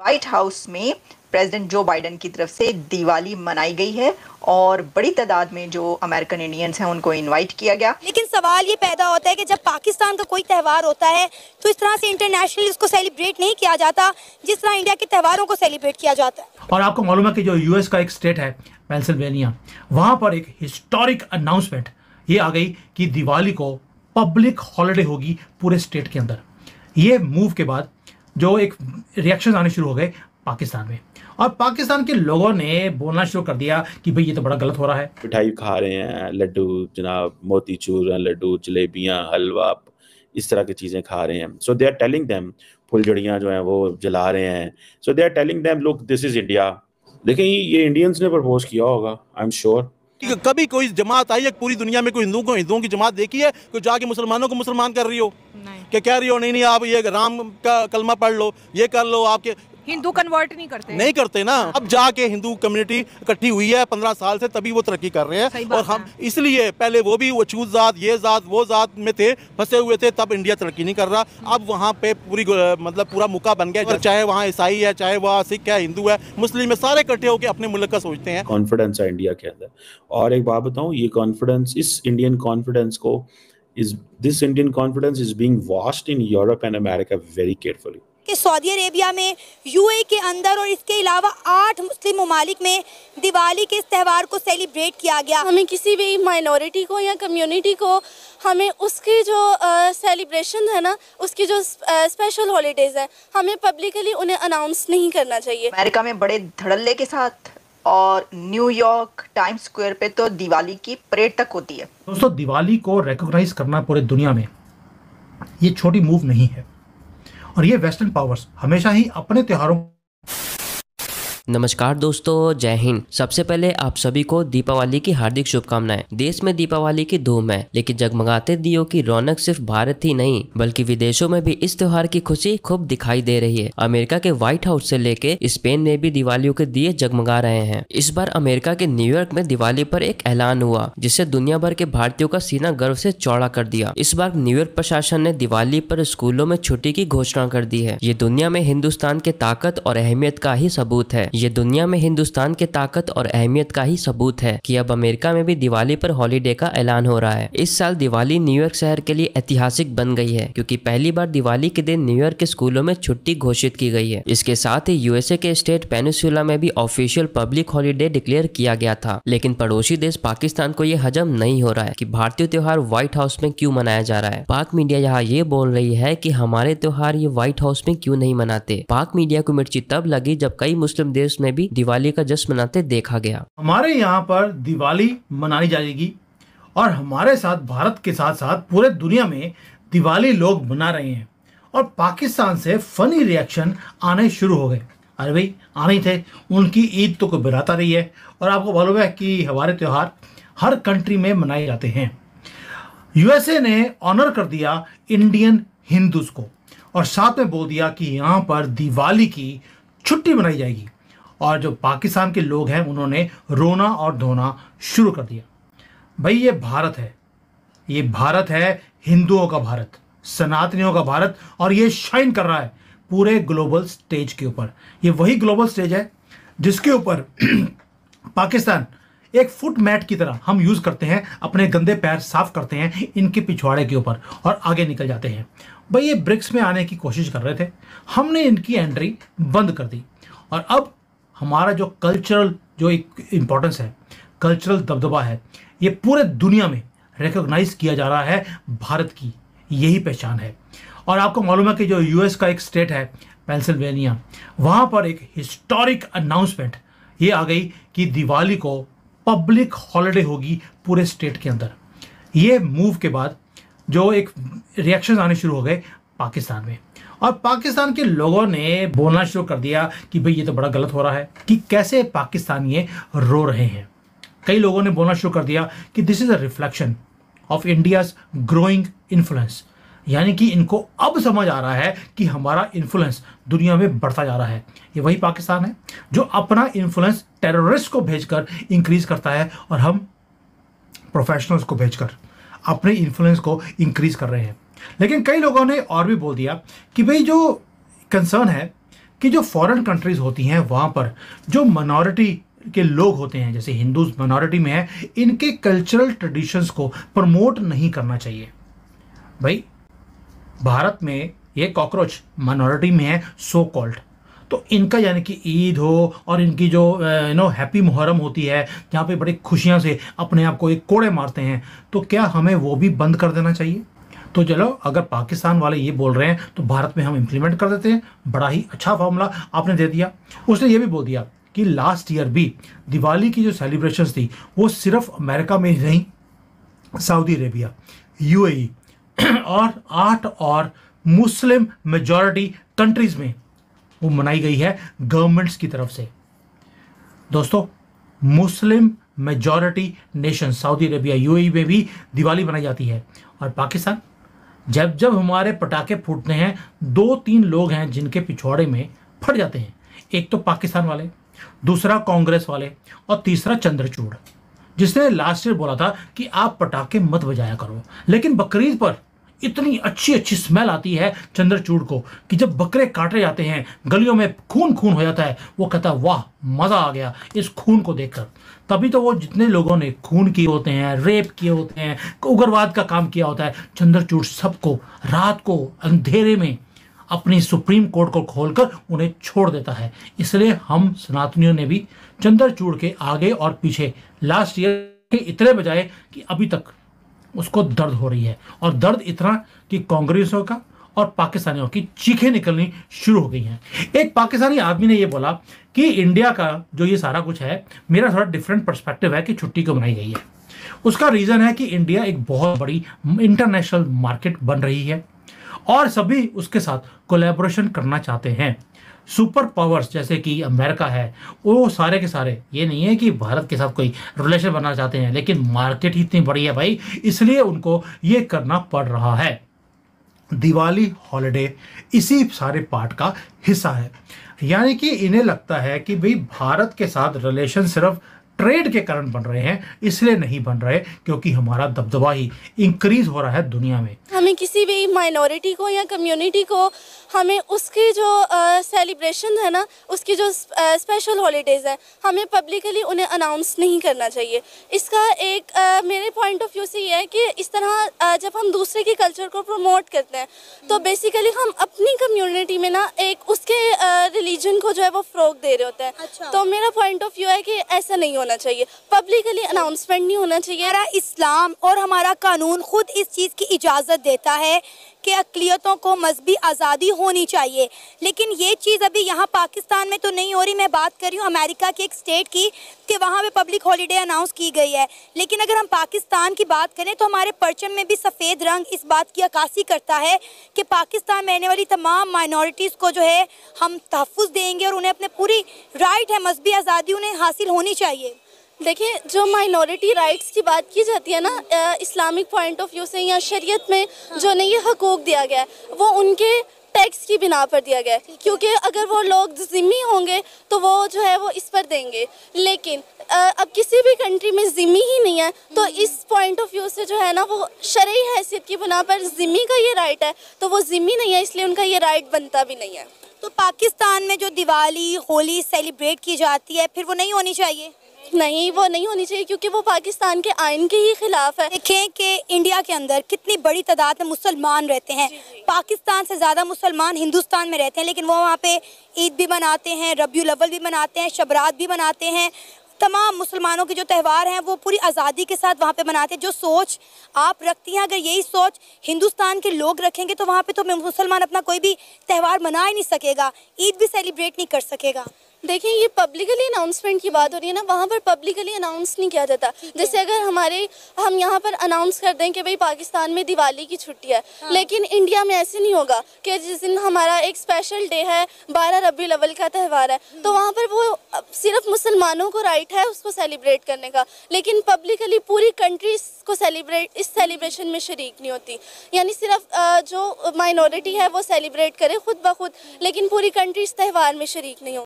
White house में president Joe Biden की तरफ से दिवाली मनाई गई है और बड़ी तादाद में जो अमेरिकन इंडियंस हैं उनको इनवाइट किया गया। लेकिन सवाल ये पैदा होता है कि जब पाकिस्तान का कोई त्यौहार होता है तो इस तरह से इंटरनेशनली उसको सेलिब्रेट नहीं किया जाता जिस तरह इंडिया के त्योहारों को सेलिब्रेट किया जाता है। और आपको मालूम है कि जो यूएस का एक स्टेट है पेंसिल्वेनिया, वहां पर एक हिस्टोरिक अनाउंसमेंट ये आ गई कि दिवाली को पब्लिक हॉलिडे होगी पूरे स्टेट के अंदर। ये मूव के बाद जो एक रिएक्शन आने शुरू हो गए पाकिस्तान में, और पाकिस्तान के लोगों ने बोलना शुरू कर दिया कि भाई ये तो बड़ा गलत हो रहा है। मिठाई खा रहे हैं, लड्डू जनाब, मोतीचूर, लड्डू, जलेबियाँ, हलवा, इस तरह की चीज़ें खा रहे हैं। So they are telling them, फुलझड़ियाँ जो हैं वो जला रहे हैं। So they are telling them, look this is India. लेकिन ये इंडियंस ने प्रपोज किया होगा, आई एम श्योर। कभी कोई जमात आई है पूरी दुनिया में, कोई हिंदुओं की जमात देखी है कोई जाके मुसलमानों को मुसलमान कर रही हो? क्या कह रही हो नहीं आप ये राम का कलमा पढ़ लो, ये कर लो। आपके हिंदू कन्वर्ट नहीं करते ना। अब जाके हिंदू कम्युनिटी इकट्ठी हुई है 15 साल से, तभी वो तरक्की कर रहे हैं। और हम इसलिए पहले वो भी वो छूत जात, ये जात, वो जात में थे, फंसे हुए थे, तब इंडिया तरक्की नहीं कर रहा। अब वहाँ पे पूरी मतलब पूरा मौका बन गया। चाहे वहाँ ईसाई है, चाहे वहाँ सिख है, हिंदू है, मुस्लिम है, सारे इकट्ठे होकर अपने मुल्क का सोचते हैं। कॉन्फिडेंस है इंडिया के अंदर। और एक बात बताऊँ, ये कॉन्फिडेंस, इस इंडियन कॉन्फिडेंस को this Indian confidence is being washed in Europe and America very carefully. कि सऊदी अरेबिया में, यूएई के अंदर और इसके अलावा 8 मुस्लिम ममालिक में दिवाली के इस त्यौहार को सेलिब्रेट किया गया। हमें किसी भी माइनॉरिटी को या कम्युनिटी को हमें उसकी जो सेलिब्रेशन है ना, उसकी जो स्पेशल हॉलीडेज है, हमें पब्लिकली उन्हें अनाउंस नहीं करना चाहिए। अमेरिका में बड़े धड़ल्ले के साथ और न्यूयॉर्क टाइम्स स्क्वायर पे तो दिवाली की परेड तक होती है। दोस्तों, दिवाली को रिकॉग्नाइज करना पूरे दुनिया में ये छोटी मूव नहीं है, और ये वेस्टर्न पावर्स हमेशा ही अपने त्योहारों। नमस्कार दोस्तों, जय हिंद। सबसे पहले आप सभी को दीपावली की हार्दिक शुभकामनाएं। देश में दीपावली की धूम है, लेकिन जगमगाते दियों की रौनक सिर्फ भारत ही नहीं बल्कि विदेशों में भी इस त्योहार की खुशी खूब दिखाई दे रही है। अमेरिका के व्हाइट हाउस से लेके स्पेन में भी दिवालियों के दिए जगमगा रहे हैं। इस बार अमेरिका के न्यूयॉर्क में दिवाली पर एक ऐलान हुआ जिससे दुनिया भर के भारतीयों का सीना गर्व से चौड़ा कर दिया। इस बार न्यूयॉर्क प्रशासन ने दिवाली पर स्कूलों में छुट्टी की घोषणा कर दी है। ये दुनिया में हिंदुस्तान के ताकत और अहमियत का ही सबूत है। ये दुनिया में हिंदुस्तान के ताकत और अहमियत का ही सबूत है कि अब अमेरिका में भी दिवाली पर हॉलीडे का ऐलान हो रहा है। इस साल दिवाली न्यूयॉर्क शहर के लिए ऐतिहासिक बन गई है, क्योंकि पहली बार दिवाली के दिन न्यूयॉर्क के स्कूलों में छुट्टी घोषित की गई है। इसके साथ ही यूएसए के स्टेट पेनिनसुला में भी ऑफिशियल पब्लिक हॉलीडे डिक्लेयर किया गया था। लेकिन पड़ोसी देश पाकिस्तान को यह हजम नहीं हो रहा है कि भारतीय त्योहार व्हाइट हाउस में क्यों मनाया जा रहा है। पाक मीडिया यहाँ ये बोल रही है कि हमारे त्योहार ये व्हाइट हाउस में क्यों नहीं मनाते। पाक मीडिया को मिर्ची तब लगी जब कई मुस्लिम देश में भी दिवाली का जश्न मनाते देखा गया। हमारे यहाँ पर दिवाली मनाई जाएगी और हमारे साथ भारत के साथ साथ पूरे दुनिया में दिवाली लोग मना रहे हैं, और पाकिस्तान से फनी रिएक्शन आने शुरू हो गए। अरे भाई, आने थे, उनकी ईद तो कोई बनाता रही है, और आपको मालूम है कि हमारे त्योहार हर कंट्री में मनाए जाते हैं। यूएसए ने ऑनर कर दिया इंडियन हिंदूज को, और साथ में बोल दिया कि यहाँ पर दिवाली की छुट्टी मनाई जाएगी। और जो पाकिस्तान के लोग हैं उन्होंने रोना और धोना शुरू कर दिया। भाई, ये भारत है, ये भारत है हिंदुओं का भारत, सनातनियों का भारत, और ये शाइन कर रहा है पूरे ग्लोबल स्टेज के ऊपर। ये वही ग्लोबल स्टेज है जिसके ऊपर पाकिस्तान एक फुट मैट की तरह हम यूज करते हैं, अपने गंदे पैर साफ करते हैं इनके पिछवाड़े के ऊपर और आगे निकल जाते हैं। भाई, ये ब्रिक्स में आने की कोशिश कर रहे थे, हमने इनकी एंट्री बंद कर दी, और अब हमारा जो कल्चरल जो एक इम्पोर्टेंस है, कल्चरल दबदबा है, ये पूरे दुनिया में रिकॉग्नाइज किया जा रहा है। भारत की यही पहचान है। और आपको मालूम है कि जो यूएस का एक स्टेट है पेंसिल्वेनिया, वहाँ पर एक हिस्टोरिक अनाउंसमेंट ये आ गई कि दिवाली को पब्लिक हॉलिडे होगी पूरे स्टेट के अंदर। ये मूव के बाद जो एक रिएक्शन आने शुरू हो गए पाकिस्तान में, और पाकिस्तान के लोगों ने बोलना शुरू कर दिया कि भाई ये तो बड़ा गलत हो रहा है, कि कैसे पाकिस्तानी रो रहे हैं। कई लोगों ने बोलना शुरू कर दिया कि this is a reflection of India's growing influence, यानी कि इनको अब समझ आ रहा है कि हमारा इन्फ्लुएंस दुनिया में बढ़ता जा रहा है। ये वही पाकिस्तान है जो अपना इन्फ्लुएंस टेररिस्ट को भेजकर इंक्रीज करता है, और हम प्रोफेशनल्स को भेजकर अपने इन्फ्लुएंस को इंक्रीज कर रहे हैं। लेकिन कई लोगों ने और भी बोल दिया कि भाई जो कंसर्न है कि जो फॉरेन कंट्रीज होती हैं वहाँ पर जो माइनॉरिटी के लोग होते हैं, जैसे हिंदूज माइनॉरिटी में है, इनके कल्चरल ट्रेडिशंस को प्रमोट नहीं करना चाहिए। भाई भारत में ये कॉकरोच माइनॉरिटी में है सो कॉल्ड, तो इनका यानी कि ईद हो और इनकी जो हैप्पी मुहर्रम होती है जहाँ पे बड़ी खुशियाँ से अपने आप को एक कोड़े मारते हैं, तो क्या हमें वो भी बंद कर देना चाहिए? तो चलो, अगर पाकिस्तान वाले ये बोल रहे हैं तो भारत में हम इम्प्लीमेंट कर देते हैं। बड़ा ही अच्छा फॉर्मूला आपने दे दिया। उसने ये भी बोल दिया कि लास्ट ईयर भी दिवाली की जो सेलिब्रेशंस थी वो सिर्फ अमेरिका में ही नहीं, सऊदी अरेबिया, यूएई और 8 और मुस्लिम मेजॉरिटी कंट्रीज में वो मनाई गई है गवर्नमेंट्स की तरफ से। दोस्तों, Muslim majority nation Saudi Arabia, UAE में भी दिवाली मनाई जाती है। और पाकिस्तान, जब जब हमारे पटाखे फूटते हैं 2-3 लोग हैं जिनके पिछवाड़े में फट जाते हैं। एक तो पाकिस्तान वाले, दूसरा कांग्रेस वाले और तीसरा चंद्रचूड़, जिसने लास्ट ईयर बोला था कि आप पटाखे मत बजाया करो। लेकिन बकरीद पर इतनी अच्छी अच्छी स्मेल आती है चंद्रचूड़ को कि जब बकरे काटे जाते हैं, गलियों में खून खून हो जाता है, वो कहता है वाह मज़ा आ गया इस खून को देखकर। तभी तो वो जितने लोगों ने खून किए होते हैं, रेप किए होते हैं, उग्रवाद का काम किया होता है, चंद्रचूड़ सबको रात को अंधेरे में अपनी सुप्रीम कोर्ट को खोलकर उन्हें छोड़ देता है। इसलिए हम सनातनियों ने भी चंद्रचूड़ के आगे और पीछे लास्ट ईयर के इतने बजाए कि अभी तक उसको दर्द हो रही है, और दर्द इतना कि कांग्रेसियों का और पाकिस्तानियों की चीखें निकलनी शुरू हो गई हैं। एक पाकिस्तानी आदमी ने यह बोला कि इंडिया का जो ये सारा कुछ है, मेरा थोड़ा डिफरेंट पर्सपेक्टिव है कि छुट्टी क्यों मनाई गई है। उसका रीज़न है कि इंडिया एक बहुत बड़ी इंटरनेशनल मार्केट बन रही है और सभी उसके साथ कोलैबोरेशन करना चाहते हैं। सुपर पावर्स जैसे कि अमेरिका है, वो सारे के सारे, ये नहीं है कि भारत के साथ कोई रिलेशन बनाना चाहते हैं, लेकिन मार्केट ही इतनी बड़ी है भाई, इसलिए उनको ये करना पड़ रहा है। दिवाली हॉलिडे इसी सारे पार्ट का हिस्सा है। यानी कि इन्हें लगता है कि भाई भारत के साथ रिलेशन सिर्फ ट्रेड के कारण बन रहे हैं, इसलिए नहीं बन रहे क्योंकि हमारा दबदबा ही इंक्रीज हो रहा है दुनिया में। हमें किसी भी माइनॉरिटी को या कम्युनिटी को हमें उसकी जो सेलिब्रेशन है ना, उसकी जो स्पेशल हॉलीडेज़ हैं, हमें पब्लिकली उन्हें अनाउंस नहीं करना चाहिए। इसका एक मेरे पॉइंट ऑफ व्यू से ये है कि इस तरह जब हम दूसरे के कल्चर को प्रमोट करते हैं तो बेसिकली हम अपनी कम्युनिटी में ना एक उसके रिलीजन को जो है वो फ़रोग दे रहे होते हैं। अच्छा। तो मेरा पॉइंट ऑफ व्यू है कि ऐसा नहीं होना चाहिए, पब्लिकली अनाउंसमेंट नहीं होना चाहिए। हमारा इस्लाम और हमारा कानून खुद इस चीज़ की इजाज़त देता है कि अक़लियतों को मजहबी आज़ादी होनी चाहिए, लेकिन ये चीज़ अभी यहाँ पाकिस्तान में तो नहीं हो रही। मैं बात कर रही हूँ अमेरिका के एक स्टेट की कि वहाँ पे पब्लिक हॉलीडे अनाउंस की गई है। लेकिन अगर हम पाकिस्तान की बात करें तो हमारे परचम में भी सफ़ेद रंग इस बात की अक्कासी करता है कि पाकिस्तान में रहने वाली तमाम माइनॉरिटीज़ को जो है हम तहफ़्फ़ुज़ देंगे और उन्हें अपने पूरी राइट है, मजहबी आज़ादी उन्हें हासिल होनी चाहिए। देखिए, जो माइनॉरिटी राइट्स की बात की जाती है ना इस्लामिक पॉइंट ऑफ व्यू से या शरीयत में जो नहीं ये हकूक़ दिया गया है, वो उनके टैक्स की बिना पर दिया गया है, क्योंकि अगर वो लोग ज़िम्मी होंगे तो वो जो है वो इस पर देंगे। लेकिन अब किसी भी कंट्री में ज़िम्मी ही नहीं है, तो इस पॉइंट ऑफ व्यू से जो है ना वो शरई हैसियत की बिना पर ज़िम्मी का ये राइट है, तो वो ज़िम्मी नहीं है, इसलिए उनका ये राइट बनता भी नहीं है। तो पाकिस्तान में जो दिवाली होली सेलिब्रेट की जाती है, फिर वो नहीं होनी चाहिए? नहीं, वो नहीं होनी चाहिए क्योंकि वो पाकिस्तान के आइन के ही खिलाफ है। देखें कि इंडिया के अंदर कितनी बड़ी तादाद में मुसलमान रहते हैं। पाकिस्तान से ज़्यादा मुसलमान हिंदुस्तान में रहते हैं, लेकिन वो वहाँ पे ईद भी मनाते हैं, रबियुल अव्वल भी मनाते हैं, शबरात भी मनाते हैं। तमाम मुसलमानों के जो त्यौहार हैं वो पूरी आज़ादी के साथ वहाँ पे मनाते हैं। जो सोच आप रखती हैं, अगर यही सोच हिंदुस्तान के लोग रखेंगे तो वहाँ पे तो मुसलमान अपना कोई भी त्यौहार मना ही नहीं सकेगा, ईद भी सेलिब्रेट नहीं कर सकेगा। देखिए, ये पब्लिकली अनाउंसमेंट की बात हो रही है ना, वहाँ पर पब्लिकली अनाउंस नहीं किया जाता। जैसे अगर हम यहाँ पर अनाउंस कर दें कि भाई पाकिस्तान में दिवाली की छुट्टी है, लेकिन इंडिया में ऐसे नहीं होगा कि जिस दिन हमारा एक स्पेशल डे है 12 रबीउल अव्वल का त्यौहार है, तो वहाँ पर वो सिर्फ मुसलमानों को राइट है उसको सेलिब्रेट करने का, लेकिन पब्लिकली पूरी कंट्री को इस सेलिब्रेशन में शरीक नहीं होती। यानी सिर्फ जो माइनॉरिटी है वो सेलिब्रेट करे खुद ब खुद, लेकिन पूरी कंट्री इस त्यौहार में शरीक नहीं हो।